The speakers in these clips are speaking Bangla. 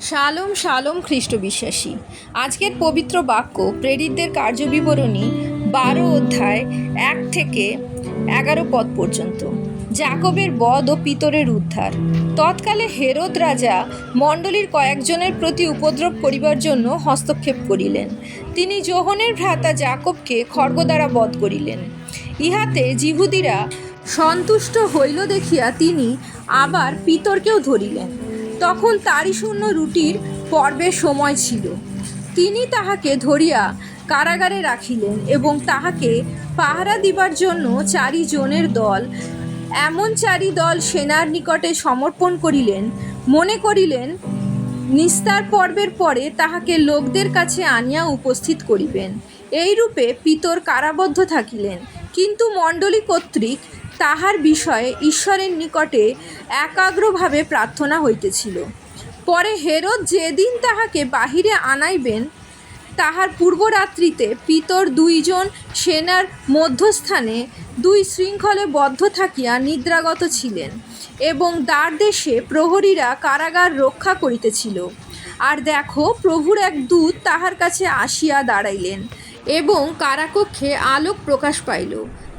শালোম শালোম খ্রিস্ট বিশ্বাসী। আজকের পবিত্র বাক্য প্রেরিতদের কার্যবিবরণী 12 অধ্যায় 1 থেকে 11 পদ পর্যন্ত। যাকবের বধ ও পিতরের উদ্ধার। তৎকালে হেরোদ রাজা মণ্ডলীর কয়েকজনের প্রতি উপদ্রব করিবার জন্য হস্তক্ষেপ করিলেন। তিনি যোহনের ভ্রাতা যাকবকে খড়গ দ্বারা বধ করিলেন। ইহাতে যিহুদীরা সন্তুষ্ট হইল দেখিয়া তিনি আবার পিতরকেও ধরিলেন। তখন তারই শূন্য রুটির পর্বের সময় ছিল। তিনি তাহাকে ধরিয়া কারাগারে রাখিলেন এবং তাহাকে পাহারা দিবার জন্য 4 জনের দল, এমন 4 দল সেনার নিকটে সমর্পণ করিলেন। মনে করিলেন নিস্তার পর্বের পরে তাহাকে লোকদের কাছে আনিয়া উপস্থিত করিবেন। এইরূপে পিতর কারাবদ্ধ থাকিলেন, কিন্তু মণ্ডলী কর্তৃক তাহার বিষয়ে ঈশ্বরের নিকটে একাগ্রভাবে প্রার্থনা হইতেছিল। পরে হেরোদ যেদিন তাহাকে বাহিরে আনাইবেন তাহার পূর্বরাত্রিতে পিতর 2 জন সেনার মধ্যস্থানে 2 শৃঙ্খলে বদ্ধ থাকিয়া নিদ্রাগত ছিলেন এবং দ্বারদেশে প্রহরীরা কারাগার রক্ষা করিতেছিল। আর দেখো, প্রভুর এক দূত তাহার কাছে আসিয়া দাঁড়াইলেন এবং কারাকক্ষে আলোক প্রকাশ পাইল।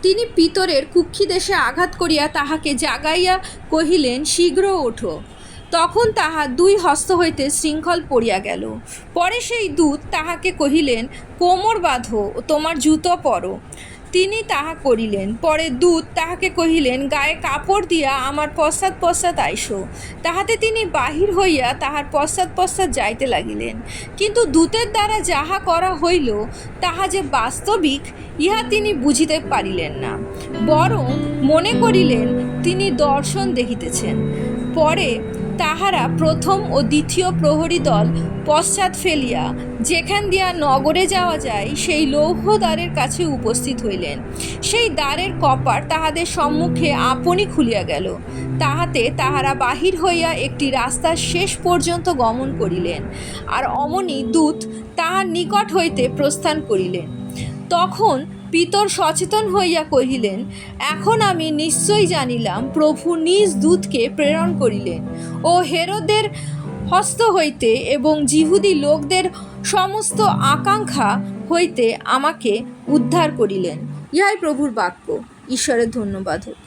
তিনি পিতরের কুক্ষিদেশে আঘাত করিয়া তাহাকে জাগাইয়া কহিলেন, শীঘ্র ওঠো। তখন তাহার 2 হস্ত হইতে শৃঙ্খল পড়িয়া গেল। পরে সেই দূত তাহাকে কহিলেন, কোমর বাঁধো ও তোমার জুতো পরো। তিনি তাহা করিলেন। পরে দূত তাহাকে কহিলেন, গায়ে কাপড় দিয়া আমার পশ্চাৎ পশ্চাৎ আইসো। তাহাতে তিনি বাহির হইয়া তাহার পশ্চাৎ পশ্চাৎ যাইতে লাগিলেন। কিন্তু দূতের দ্বারা যাহা করা হইল তাহা যে বাস্তবিক, ইহা তিনি বুঝিতে পারিলেন না, বরং মনে করিলেন তিনি দর্শন দেখিতেছেন। পরে তাহারা প্রথম ও দ্বিতীয় প্রহরী দল পশ্চাৎ ফেলিয়া যেখান দিয়া নগরে যাওয়া যায় সেই লৌহ দ্বারের কাছে উপস্থিত হইলেন। সেই দ্বারের কপাট তাহাদের সম্মুখে আপনি খুলিয়া গেল। তাহাতে তাহারা বাহির হইয়া একটি রাস্তার শেষ পর্যন্ত গমন করিলেন, আর অমনি দূত তাহার নিকট হইতে প্রস্থান করিলেন। তখন পিতর সচেতন হইয়া কহিলেন, এখন আমি নিশ্চয় জানিলাম প্রভু নিজ দূতকে প্রেরণ করিলেন ও হেরোদের হস্ত হইতে এবং যিহুদি লোকদের সমস্ত আকাঙ্ক্ষা হইতে আমাকে উদ্ধার করিলেন। ইহাই প্রভুর বাক্য। ঈশ্বরের ধন্যবাদ হোক।